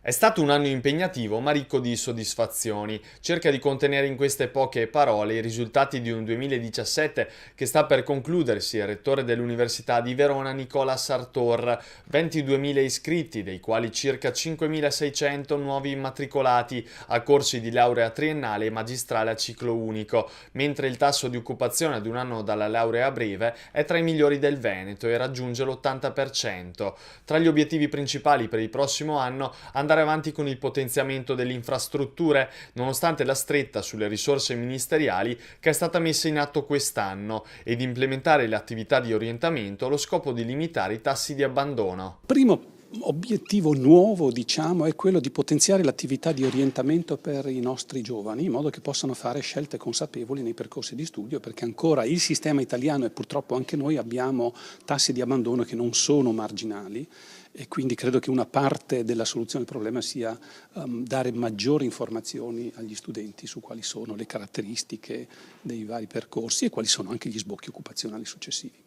È stato un anno impegnativo ma ricco di soddisfazioni. Cerca di contenere in queste poche parole i risultati di un 2017 che sta per concludersi. Il rettore dell'Università di Verona, Nicola Sartor, 22.000 iscritti, dei quali circa 5.600 nuovi immatricolati a corsi di laurea triennale e magistrale a ciclo unico, mentre il tasso di occupazione ad un anno dalla laurea breve è tra i migliori del Veneto e raggiunge l'80%. Tra gli obiettivi principali per il prossimo anno andare avanti con il potenziamento delle infrastrutture, nonostante la stretta sulle risorse ministeriali che è stata messa in atto quest'anno, ed implementare le attività di orientamento allo scopo di limitare i tassi di abbandono. Primo obiettivo nuovo, diciamo, è quello di potenziare l'attività di orientamento per i nostri giovani, in modo che possano fare scelte consapevoli nei percorsi di studio, perché ancora il sistema italiano e purtroppo anche noi abbiamo tassi di abbandono che non sono marginali, e quindi credo che una parte della soluzione del problema sia dare maggiori informazioni agli studenti su quali sono le caratteristiche dei vari percorsi e quali sono anche gli sbocchi occupazionali successivi.